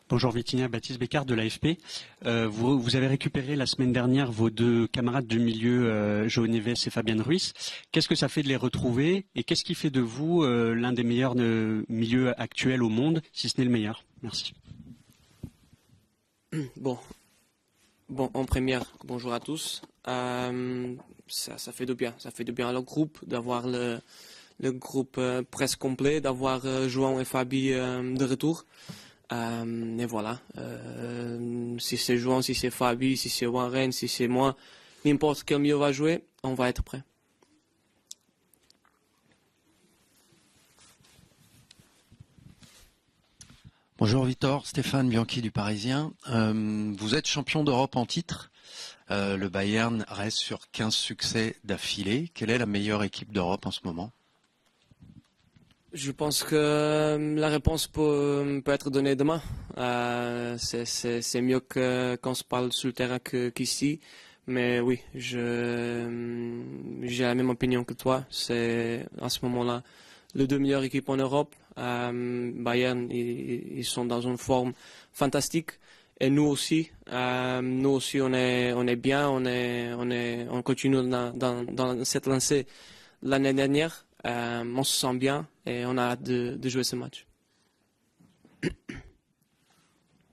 Bonjour Vitinha, Baptiste Bécard de l'AFP. Vous avez récupéré la semaine dernière vos deux camarades du milieu, João Neves et Fabian Ruiz. Qu'est-ce que ça fait de les retrouver et qu'est-ce qui fait de vous l'un des meilleurs milieux actuels au monde, si ce n'est le meilleur? Merci. Bon, en première, bonjour à tous. Ça fait du bien. Ça fait du bien à le groupe d'avoir le groupe presque complet, d'avoir João et Fabi de retour. Et voilà. Si c'est João, si c'est Fabi, si c'est Warren, si c'est moi, n'importe quel milieu va jouer, on va être prêt. Bonjour Victor, Stéphane Bianchi du Parisien. Vous êtes champion d'Europe en titre. Le Bayern reste sur 15 succès d'affilée. Quelle est la meilleure équipe d'Europe en ce moment? Je pense que la réponse peut être donnée demain. C'est mieux qu'on se parle sur le terrain qu'ici. Mais oui, j'ai la même opinion que toi. C'est à ce moment-là les deux meilleures équipes en Europe. Bayern, ils sont dans une forme fantastique. Et nous aussi, on est bien, on continue dans cette lancée l'année dernière. On se sent bien et on a hâte de jouer ce match.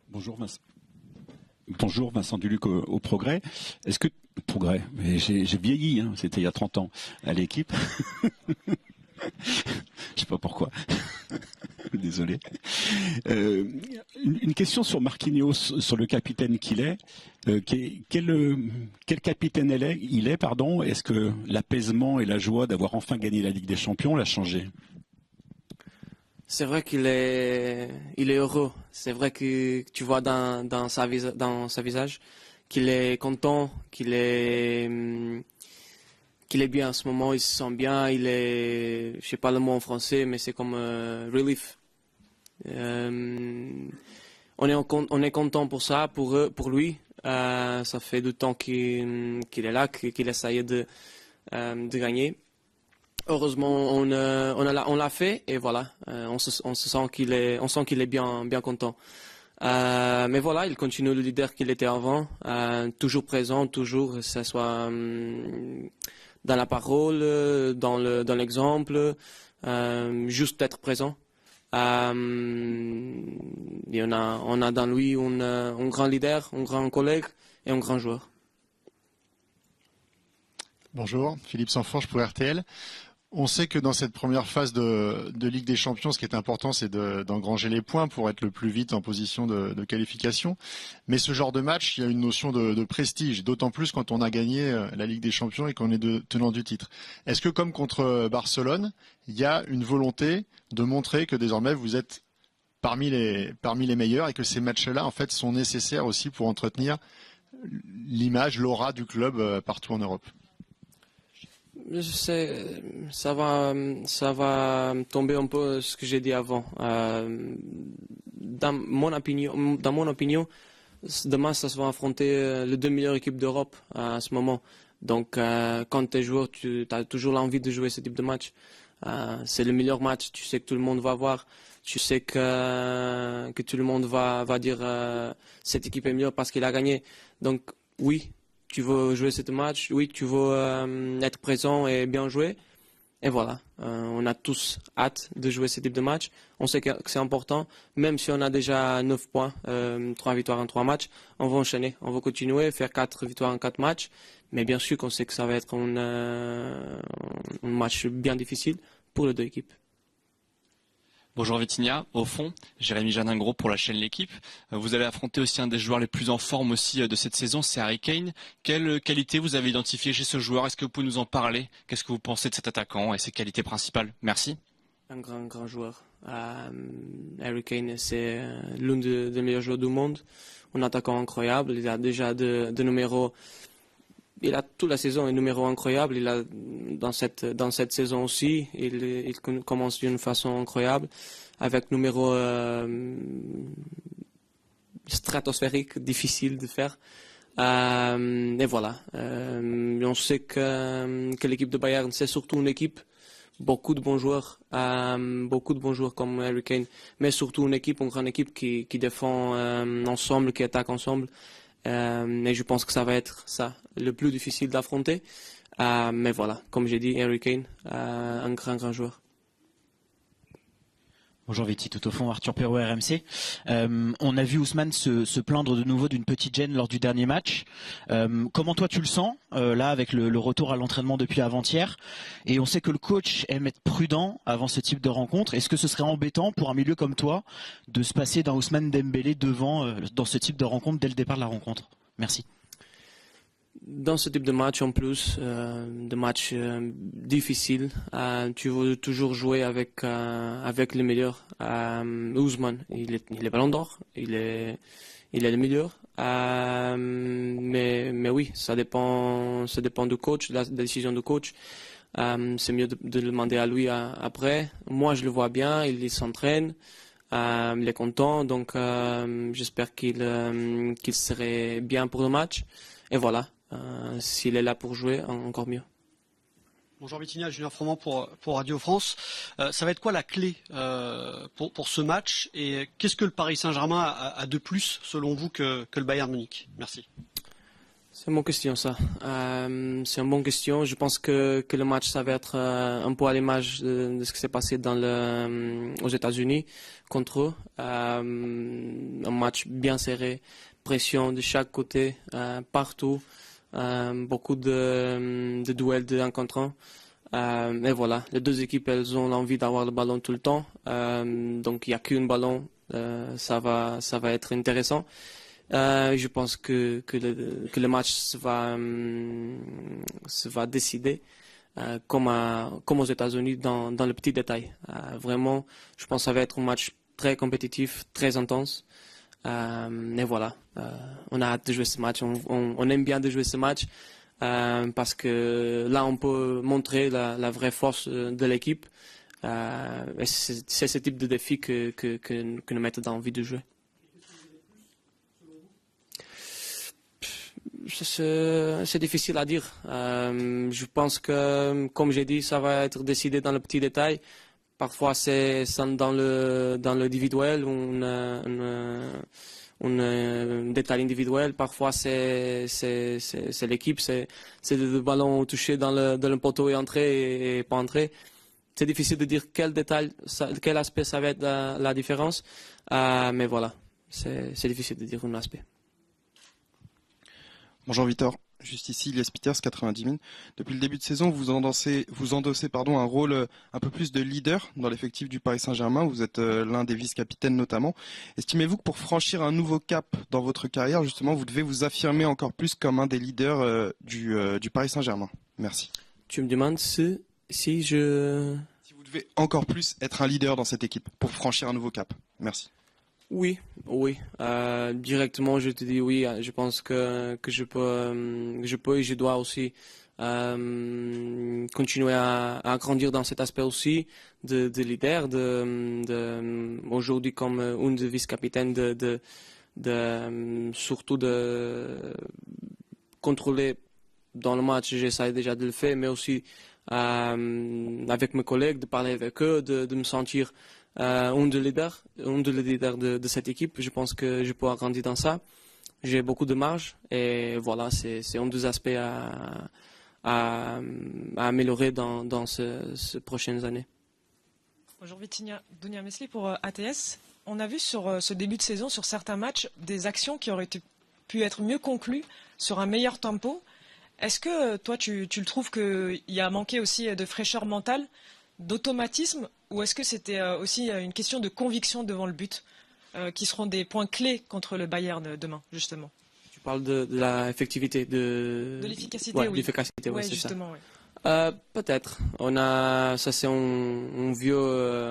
Bonjour Vincent Duluc au Progrès. Est-ce que Progrès, mais j'ai vieilli, hein, c'était il y a 30 ans à l'équipe. Je sais pas pourquoi. Désolé. Une question sur Marquinhos, sur le capitaine qu'il est. Quel capitaine il est, pardon. Est-ce que l'apaisement et la joie d'avoir enfin gagné la Ligue des Champions l'a changé? C'est vrai qu'il est heureux. C'est vrai que tu vois dans sa visage qu'il est content, qu'il est bien en ce moment. Il se sent bien. Il est, je sais pas le mot en français, mais c'est comme relief. On est content pour ça, pour lui. Ça fait du temps qu'il est là, qu'il essaye de gagner. Heureusement, on l'a fait et voilà, on sent qu'il est bien content. Mais voilà, il continue le leader qu'il était avant, toujours présent, toujours, que ce soit dans la parole, dans l'exemple, juste être présent. Et on a dans lui un grand leader, un grand collègue et un grand joueur. Bonjour, Philippe Sanforge pour RTL. On sait que dans cette première phase de Ligue des Champions, ce qui est important, c'est d'engranger les points pour être le plus vite en position de qualification. Mais ce genre de match, il y a une notion de prestige, d'autant plus quand on a gagné la Ligue des Champions et qu'on est tenant du titre. Est-ce que comme contre Barcelone, il y a une volonté de montrer que désormais vous êtes parmi les meilleurs et que ces matchs-là, en fait, sont nécessaires aussi pour entretenir l'image, l'aura du club partout en Europe? Je sais, ça va tomber un peu ce que j'ai dit avant. Dans mon opinion, demain, ça se va affronter les deux meilleures équipes d'Europe à ce moment. Donc, quand tu es joueur, tu as toujours l'envie de jouer ce type de match. C'est le meilleur match. Tu sais que tout le monde va voir. Tu sais que tout le monde va dire cette équipe est meilleure parce qu'il a gagné. Donc, oui. Tu veux jouer ce match, oui, tu veux être présent et bien jouer. Et voilà, on a tous hâte de jouer ce type de match. On sait que c'est important, même si on a déjà 9 points, 3 victoires en 3 matchs, on va enchaîner, on va continuer, faire 4 victoires en 4 matchs. Mais bien sûr qu'on sait que ça va être un match bien difficile pour les deux équipes. Bonjour Vitinha, au fond, Jérémy Jardin-Gros pour la chaîne L'Équipe. Vous allez affronter aussi un des joueurs les plus en forme aussi de cette saison, c'est Harry Kane. Quelle qualité vous avez identifiée chez ce joueur? Est-ce que vous pouvez nous en parler? Qu'est-ce que vous pensez de cet attaquant et ses qualités principales? Merci. Un grand joueur. Harry Kane, c'est l'un des meilleurs joueurs du monde. Un attaquant incroyable. Il a déjà de numéros. Il a toute la saison un numéro incroyable. Il a dans cette saison aussi, il commence d'une façon incroyable avec numéro stratosphérique, difficile de faire. Et voilà. On sait que l'équipe de Bayern, c'est surtout une équipe beaucoup de bons joueurs comme Harry Kane, mais surtout une grande équipe qui défend ensemble, qui attaque ensemble. Et je pense que ça va être ça, le plus difficile d'affronter. Mais voilà, comme j'ai dit, Harry Kane, un grand joueur. Bonjour Viti, tout au fond, Arthur Perrault, RMC. On a vu Ousmane se plaindre de nouveau d'une petite gêne lors du dernier match. Comment toi tu le sens, là, avec le retour à l'entraînement depuis avant-hier? Et on sait que le coach aime être prudent avant ce type de rencontre. Est-ce que ce serait embêtant pour un milieu comme toi de se passer d'un Ousmane Dembélé devant dans ce type de rencontre dès le départ de la rencontre? Merci. Dans ce type de match en plus, de match difficile, tu veux toujours jouer avec le meilleur. Ousmane, il est Ballon d'Or, il est le meilleur. Mais oui, ça dépend du coach, de la décision du coach. C'est mieux de le demander à lui après. Moi, je le vois bien, il s'entraîne, il est content, donc j'espère qu'il serait bien pour le match. Et voilà. S'il est là pour jouer, encore mieux. Bonjour Vitinha, Julien Froment pour Radio France. Ça va être quoi la clé pour ce match et qu'est-ce que le Paris Saint-Germain a de plus selon vous que le Bayern Munich? Merci. C'est une bonne question ça. C'est une bonne question. Je pense que le match ça va être un peu à l'image de ce qui s'est passé aux États-Unis contre eux. Un match bien serré, pression de chaque côté, partout. Beaucoup de duels de 1 contre 1. Et voilà, les deux équipes, elles ont envie d'avoir le ballon tout le temps. Donc il n'y a qu'un ballon, ça va être intéressant. Je pense que le match se va décider comme aux États-Unis dans le petit détail. Vraiment, je pense que ça va être un match très compétitif, très intense. Et voilà, on a hâte de jouer ce match, on aime bien de jouer ce match parce que là on peut montrer la vraie force de l'équipe. Et c'est ce type de défi que nous mettons envie de jouer. C'est difficile à dire. Je pense que, comme j'ai dit, ça va être décidé dans le petit détail. Parfois, c'est dans l'individuel, un détail individuel. Parfois, c'est l'équipe, c'est le ballon touché dans le poteau et entré et pas entré. C'est difficile de dire quel détail, quel aspect ça va être la différence. Mais voilà, c'est difficile de dire un aspect. Bonjour Victor, juste ici, Elias Peters, 90 000. Depuis le début de saison, vous endossez un rôle un peu plus de leader dans l'effectif du Paris Saint-Germain. Vous êtes l'un des vice-capitaines notamment. Estimez-vous que pour franchir un nouveau cap dans votre carrière, justement, vous devez vous affirmer encore plus comme un des leaders du Paris Saint-Germain? Merci. Tu me demandes si vous devez encore plus être un leader dans cette équipe pour franchir un nouveau cap. Merci. Oui. Directement, je te dis oui. Je pense que je peux et je dois aussi continuer à grandir dans cet aspect aussi de leader, aujourd'hui comme une des vice-capitaines surtout de contrôler dans le match. J'essaie déjà de le faire, mais aussi avec mes collègues, de parler avec eux, de me sentir un des leaders de cette équipe. Je pense que je peux agrandir dans ça. J'ai beaucoup de marge et voilà, c'est un des aspects à améliorer dans ces prochaines années. Bonjour Vitinha, Dunia Mesli pour ATS. On a vu sur ce début de saison, sur certains matchs, des actions qui auraient pu être mieux conclues sur un meilleur tempo. Est-ce que toi, tu le trouves qu'il y a manqué aussi de fraîcheur mentale, d'automatisme, ou est-ce que c'était aussi une question de conviction devant le but, qui seront des points clés contre le Bayern demain, justement? Tu parles de l'effectivité, de l'efficacité, oui. L'efficacité, oui, ouais, c'est justement, ça. Oui. Peut-être. Ça c'est une vieux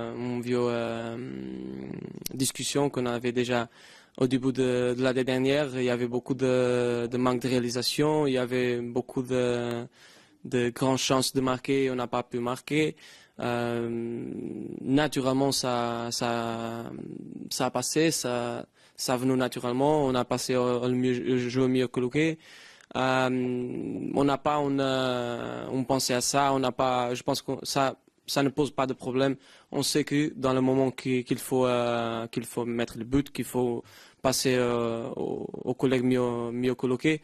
discussion qu'on avait déjà au début de l'année dernière. Il y avait beaucoup de manque de réalisation, il y avait beaucoup de grandes chances de marquer, on n'a pas pu marquer. Naturellement, ça a passé, ça a venu naturellement. On a passé au mieux que l'hockey. On n'a pas on pensait à ça. On n'a pas. Je pense que ça ça ne pose pas de problème. On sait que dans le moment qu'il faut mettre le but, qu'il faut passer aux collègues mieux coloqués,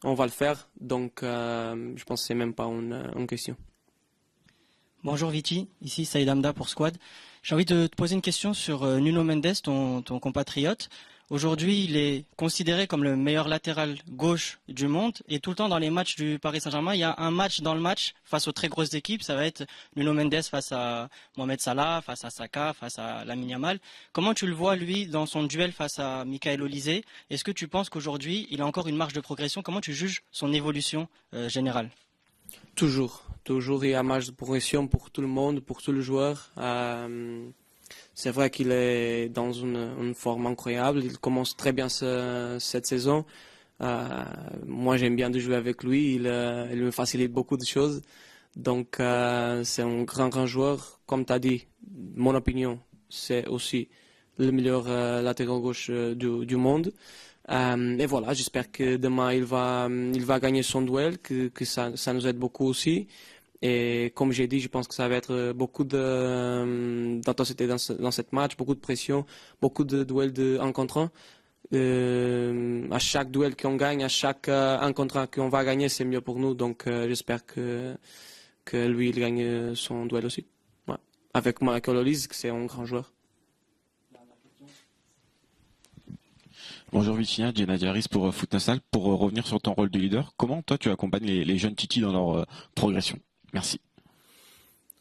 on va le faire. Donc, je pense que c'est même pas une question. Bonjour Viti, ici Saïd Hamda pour Squad. J'ai envie de te poser une question sur Nuno Mendes, ton compatriote. Aujourd'hui, il est considéré comme le meilleur latéral gauche du monde. Et tout le temps dans les matchs du Paris Saint-Germain, il y a un match dans le match face aux très grosses équipes. Ça va être Nuno Mendes face à Mohamed Salah, face à Saka, face à Lamine Yamal. Comment tu le vois, lui, dans son duel face à Michael Olise? Est-ce que tu penses qu'aujourd'hui, il a encore une marge de progression? Comment tu juges son évolution générale? Toujours, il y a marge de progression pour tout le monde, pour tous les joueurs. C'est vrai qu'il est dans une forme incroyable. Il commence très bien cette saison. Moi, j'aime bien de jouer avec lui. Il me facilite beaucoup de choses. Donc, c'est un grand joueur. Comme tu as dit, mon opinion, c'est aussi le meilleur latéral gauche du monde. Et voilà, j'espère que demain, il va gagner son duel, que ça nous aide beaucoup aussi. Et comme j'ai dit, je pense que ça va être beaucoup d'intensité dans cette match, beaucoup de pression, beaucoup de duels de 1 contre 1. À chaque duel qu'on gagne, à chaque 1 contre 1 qu'on va gagner, c'est mieux pour nous. Donc j'espère que lui, il gagne son duel aussi. Ouais. Avec Michael Olise, c'est un grand joueur. Bonjour Vitinha, Jenna Diaris pour Foot National. Pour revenir sur ton rôle de leader, comment toi tu accompagnes les jeunes Titi dans leur progression? Merci.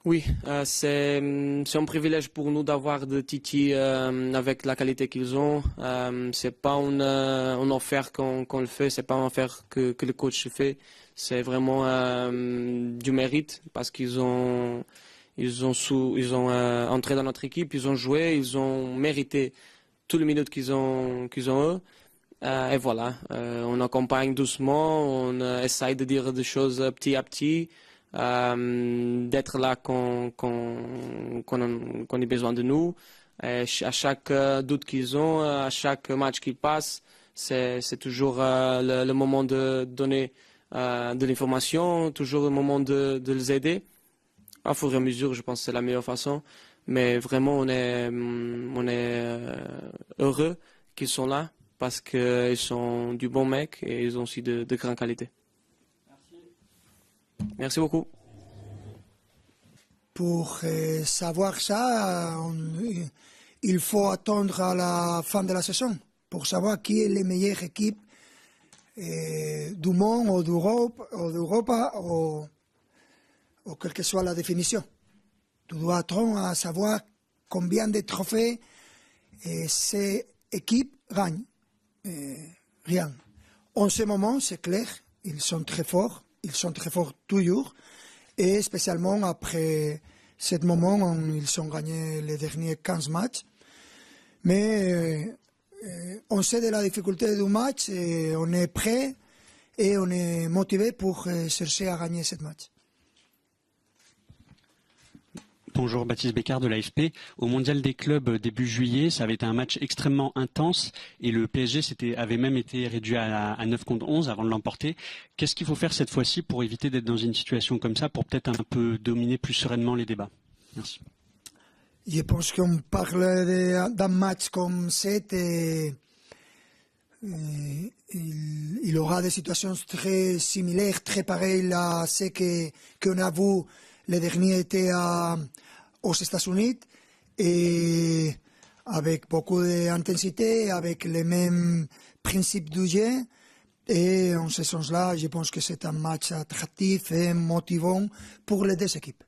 Oui, c'est un privilège pour nous d'avoir des Titi avec la qualité qu'ils ont. C'est pas une affaire qu'on le fait, c'est pas une affaire que le coach fait. C'est vraiment du mérite parce qu'ils ont entré dans notre équipe, ils ont joué, ils ont mérité toutes les minutes qu'ils ont eux. Et voilà, on accompagne doucement, on essaye de dire des choses petit à petit. D'être là quand ait besoin de nous. Et à chaque doute qu'ils ont, à chaque match qu'ils passent, c'est toujours le moment de donner de l'information, toujours le moment de les aider. À fur et à mesure, je pense que c'est la meilleure façon. Mais vraiment, on est heureux qu'ils sont là parce qu'ils sont du bon mec et ils ont aussi de grandes qualités. Merci beaucoup. Pour savoir ça, il faut attendre à la fin de la saison pour savoir qui est les meilleures équipes du monde ou d'Europe ou quelle que soit la définition. Tu dois attendre à savoir combien de trophées ces équipes gagnent. Rien. En ce moment, c'est clair, ils sont très forts toujours, et spécialement après ce moment où ils ont gagné les derniers 15 matchs. Mais on sait de la difficulté du match, et on est prêt et on est motivé pour chercher à gagner ce match. Bonjour, Baptiste Bécard de l'AFP. Au Mondial des clubs début juillet, ça avait été un match extrêmement intense et le PSG avait même été réduit à 9 contre 11 avant de l'emporter. Qu'est-ce qu'il faut faire cette fois-ci pour éviter d'être dans une situation comme ça, pour peut-être un peu dominer plus sereinement les débats? Merci. Je pense qu'on parle d'un match comme cet et il aura des situations très similaires, très pareilles à ce qu'on a vu le dernier été aux États-Unis, et avec beaucoup d'intensité, avec les mêmes principes du jeu. Et en ce sens-là, je pense que c'est un match attractif et motivant pour les deux équipes.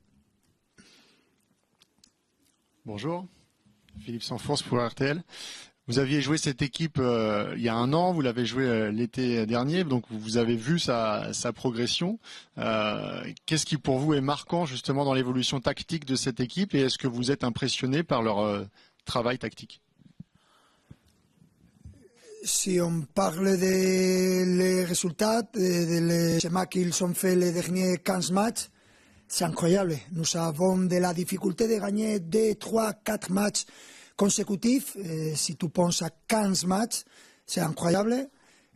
Bonjour, Philippe Sanfourche pour RTL. Vous aviez joué cette équipe il y a 1 an, vous l'avez joué l'été dernier, donc vous avez vu sa progression. Qu'est-ce qui pour vous est marquant justement dans l'évolution tactique de cette équipe, et est-ce que vous êtes impressionné par leur travail tactique? Si on parle des résultats, des schémas qu'ils ont fait les derniers 15 matchs, c'est incroyable. Nous avons de la difficulté de gagner 2, 3, 4 matchs consécutifs. Si tu penses à 15 matchs, c'est incroyable.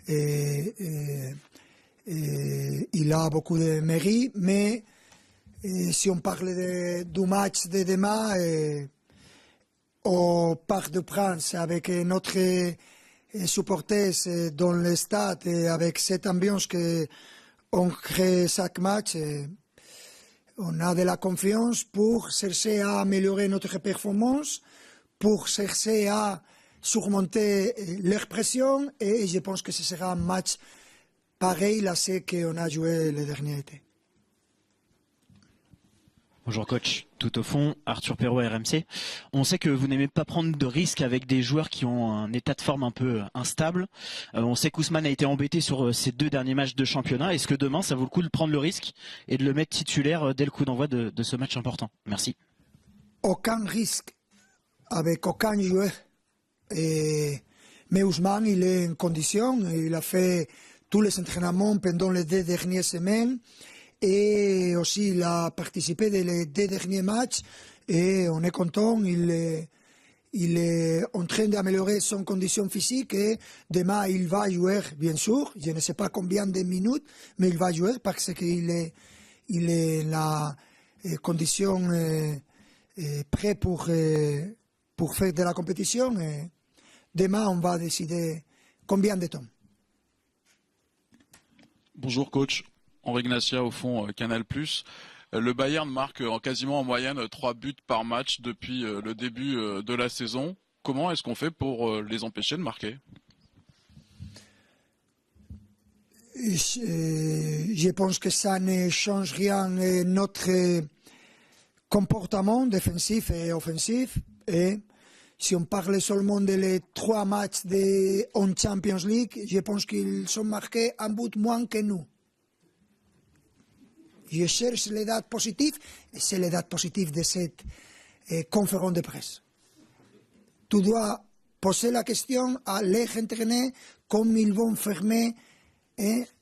Il a beaucoup de mérite, mais Et si on parle du match de demain au Parc des Princes avec notre supporters dans le stade et avec cette ambiance qu'on crée chaque match, on a de la confiance pour chercher à améliorer notre performance, pour chercher à surmonter leur pression, et je pense que ce sera un match pareil à ce qu'on a joué le dernier été. Bonjour coach, tout au fond, Arthur Perrault, RMC. On sait que vous n'aimez pas prendre de risques avec des joueurs qui ont un état de forme un peu instable. On sait qu'Ousmane a été embêté sur ses 2 derniers matchs de championnat. Est-ce que demain, ça vaut le coup de prendre le risque et de le mettre titulaire dès le coup d'envoi de ce match important? Merci. Aucun risque avec aucun joueur. Mais Ousmane, il est en condition. Il a fait tous les entraînements pendant les 2 dernières semaines. Et aussi, il a participé dans les 2 derniers matchs et on est content. Il est en train d'améliorer son condition physique et demain, il va jouer, bien sûr. Je ne sais pas combien de minutes, mais il va jouer parce qu'il est la condition prêt pour faire de la compétition. Et demain, on va décider combien de temps. Bonjour coach. Henri Gnacia au fond Canal+. Le Bayern marque quasiment en moyenne 3 buts par match depuis le début de la saison. Comment est-ce qu'on fait pour les empêcher de marquer? Je pense que ça ne change rien notre comportement défensif et offensif. Et si on parle seulement des 3 matchs en Champions League, je pense qu'ils ont marqué un but moins que nous. Je cherche les dates positives et c'est les dates positives de cette conférence de presse. Tu dois poser la question à les entraîneurs comment ils vont fermer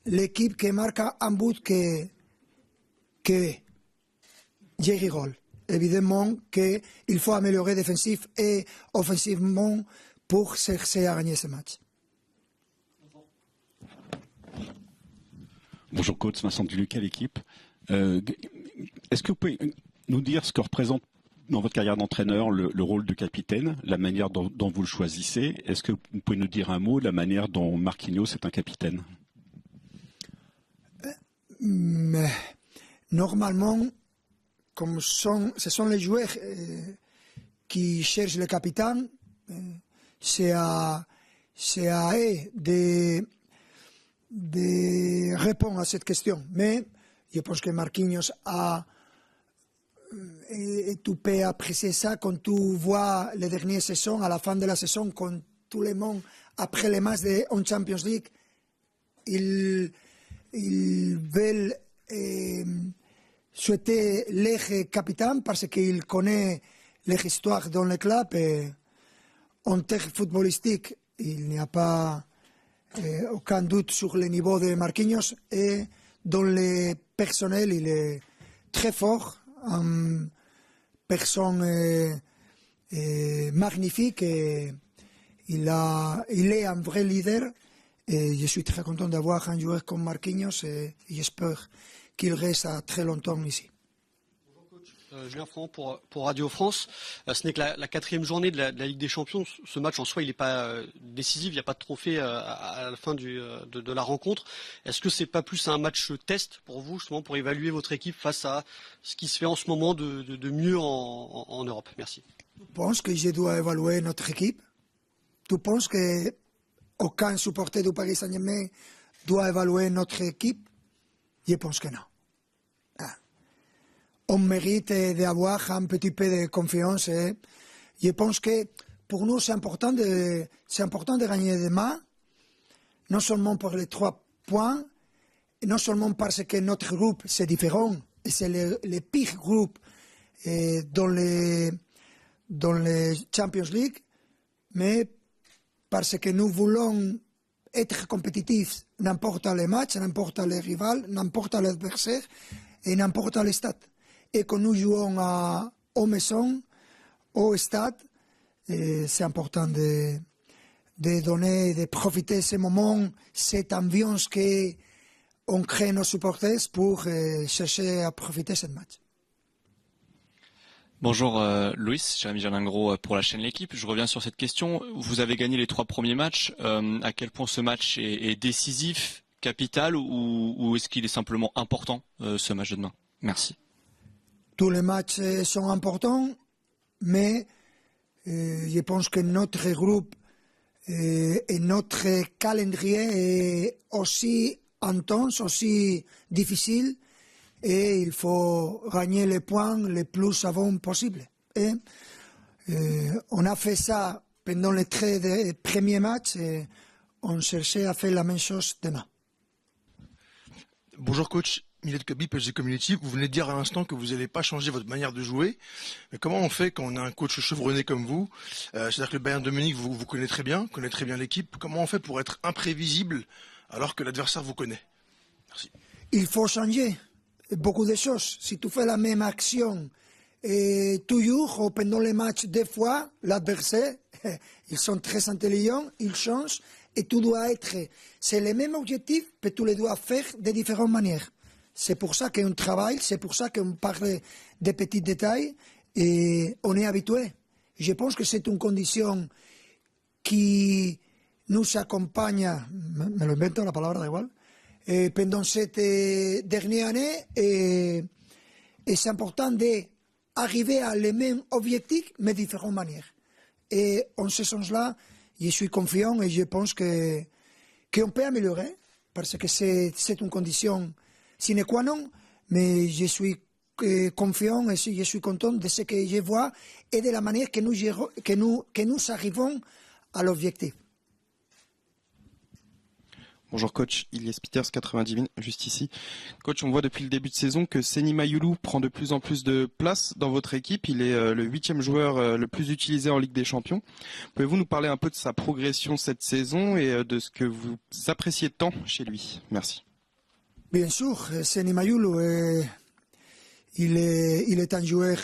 l'équipe qui marque un but que je rigole. Évidemment qu'il faut améliorer défensif et offensivement pour chercher à gagner ce match. Bonjour coach, Vincent Duluc à l'équipe. Est-ce que vous pouvez nous dire ce que représente dans votre carrière d'entraîneur le rôle de capitaine, la manière dont vous le choisissez? Est-ce que vous pouvez nous dire un mot de la manière dont Marquinhos est un capitaine? Normalement, comme ce sont les joueurs qui cherchent le capitaine, c'est à eux de répondre à cette question. Mais je pense que Marquinhos et tu peux apprécier ça quand tu vois les dernières saisons, à la fin de la saison, quand tout le monde, après les matchs en Champions League, ils veulent souhaiter leur capitaine parce qu'il connaît leur histoire dans le club. Et en termes footballistiques, il n'y a pas aucun doute sur le niveau de Marquinhos. Et dans le personnel, il est très fort, une personne magnifique. Et il est un vrai leader. Et je suis très content d'avoir un joueur comme Marquinhos et j'espère qu'il reste très longtemps ici. Julien Froment pour Radio France. Ce n'est que la 4e journée de la Ligue des Champions. Ce match en soi, il n'est pas décisif. Il n'y a pas de trophée à la fin de la rencontre. Est-ce que c'est pas plus un match test pour vous, justement, pour évaluer votre équipe face à ce qui se fait en ce moment de mieux en Europe? Merci. Tu penses que je dois évaluer notre équipe? Tu penses qu'aucun supporter du Paris Saint-Germain doit évaluer notre équipe? Je pense que non. On mérite d'avoir un petit peu de confiance. Et je pense que pour nous, c'est important de gagner demain, non seulement pour les 3 points, et non seulement parce que notre groupe, c'est différent, et c'est le pire groupe dans les Champions League, mais parce que nous voulons être compétitifs n'importe les matchs, n'importe les rivaux, n'importe l'adversaire et n'importe le stade. Et quand nous jouons aux maisons, au stade, c'est important de donner, de profiter de ce moment, cette ambiance qu'on crée nos supporters pour chercher à profiter de ce match. Bonjour Louis, Jérémy Jalingro pour la chaîne L'Équipe. Je reviens sur cette question. Vous avez gagné les 3 premiers matchs. À quel point ce match est décisif, capital ou est-ce qu'il est simplement important ce match de demain? Merci. Tous les matchs sont importants, mais je pense que notre groupe et notre calendrier est aussi intense, aussi difficile. Et il faut gagner les points le plus avant possible. Et on a fait ça pendant les 3 premiers matchs et on cherchait à faire la même chose demain. Bonjour coach, Millet Kobi, PSG Community. Vous venez de dire à l'instant que vous n'allez pas changer votre manière de jouer. Mais comment on fait quand on a un coach chevronné comme vous? C'est-à-dire que le Bayern de Munich vous connaît très bien l'équipe. Comment on fait pour être imprévisible alors que l'adversaire vous connaît? Merci. Il faut changer beaucoup de choses. Si tu fais la même action toujours ou pendant les matchs 2 fois, l'adversaire, ils sont très intelligents, ils changent et tu dois être... C'est le même objectif, mais tu le dois faire de différentes manières. C'est pour ça qu'on travaille, c'est pour ça qu'on parle des petits détails et on est habitué. Je pense que c'est une condition qui nous accompagne, me lo invento la palabra, da igual, pendant cette dernière année et c'est important d'arriver à les mêmes objectifs mais de différentes manières. Et en ce sens-là, je suis confiant et je pense qu'on peut améliorer parce que c'est une condition sine qua non, mais je suis confiant et je suis content de ce que je vois et de la manière que nous arrivons à l'objectif. Bonjour coach, Ilyes Peters, 90 000, juste ici. Coach, on voit depuis le début de saison que Seny Mayulu prend de plus en plus de place dans votre équipe. Il est le 8e joueur le plus utilisé en Ligue des Champions. Pouvez-vous nous parler un peu de sa progression cette saison et de ce que vous appréciez tant chez lui? Merci. Bien sûr, Seny Mayulu, il est un joueur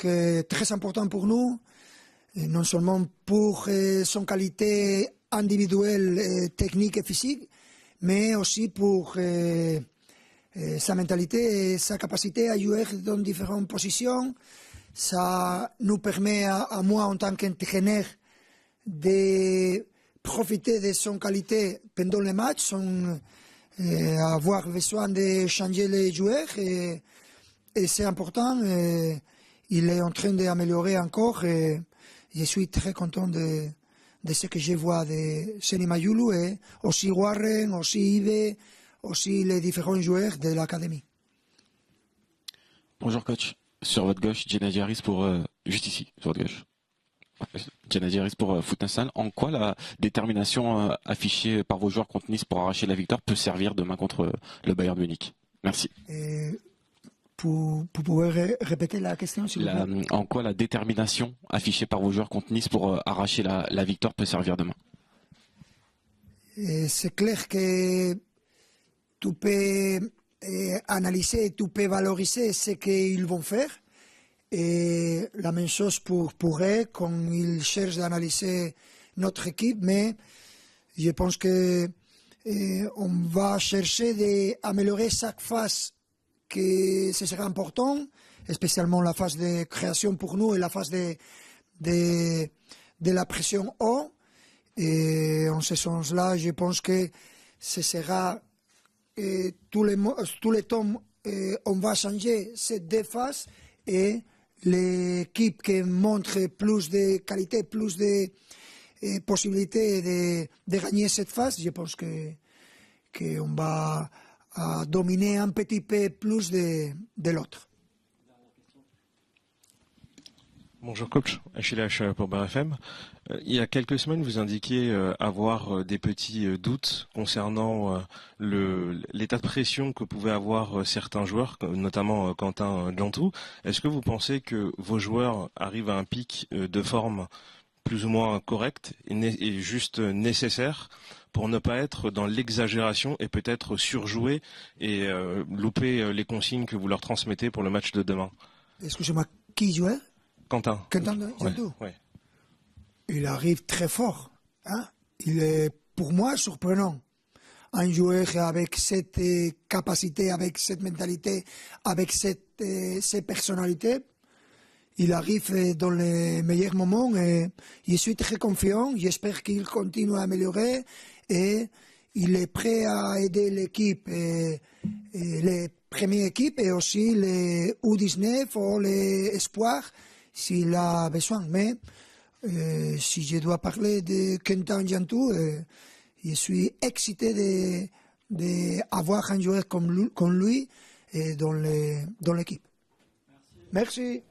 très important pour nous, et non seulement pour son qualité individuelle, technique et physique, mais aussi pour sa mentalité et sa capacité à jouer dans différentes positions. Ça nous permet à moi, en tant qu'entraîneur, de profiter de son qualité pendant les matchs, sans avoir besoin de changer les joueurs. Et c'est important. Il est en train d'améliorer encore. Et je suis très content de ce que je vois de Seny Mayulu et aussi Warren, aussi Yves, aussi les différents joueurs de l'académie. Bonjour coach, sur votre gauche, Gennady Harris pour juste ici, sur votre gauche. Gennady Harris pour Foot National. En quoi la détermination affichée par vos joueurs contre Nice pour arracher la victoire peut servir demain contre le Bayern Munich? Merci. Vous pouvez répéter la question s'il vous plaît? En quoi la détermination affichée par vos joueurs contre Nice pour arracher la victoire peut servir demain? C'est clair que tu peux analyser, tu peux valoriser ce qu'ils vont faire. Et la même chose pour eux quand ils cherchent d'analyser notre équipe. Mais je pense que on va chercher d'améliorer chaque phase que ce sera important, spécialement la phase de création pour nous et la phase de la pression haut. Et en ce sens-là, je pense que ce sera tous les temps, on va changer ces 2 phases et l'équipe qui montre plus de qualité, plus de possibilités de gagner cette phase, je pense qu'on va dominer un petit peu plus de l'autre. Bonjour coach, Achille H pour BRFM. Il y a quelques semaines, vous indiquiez avoir des petits doutes concernant l'état de pression que pouvaient avoir certains joueurs, notamment Quentin Djantou. Est-ce que vous pensez que vos joueurs arrivent à un pic de forme plus ou moins correct et juste nécessaire pour ne pas être dans l'exagération et peut-être surjouer et louper les consignes que vous leur transmettez pour le match de demain? Excusez-moi, qui jouait? Quentin Djantou. Ouais. Il arrive très fort. Hein? Il est, pour moi, surprenant. Un joueur avec cette capacité, avec cette mentalité, avec cette personnalité. il arrive dans les meilleurs moments et je suis très confiant. J'espère qu'il continue à améliorer et il est prêt à aider l'équipe, et les premières équipes et aussi les U19 ou les espoirs s'il a besoin. Mais si je dois parler de Quentin Jantou, je suis excité d'avoir un joueur comme lui dans l'équipe. Merci.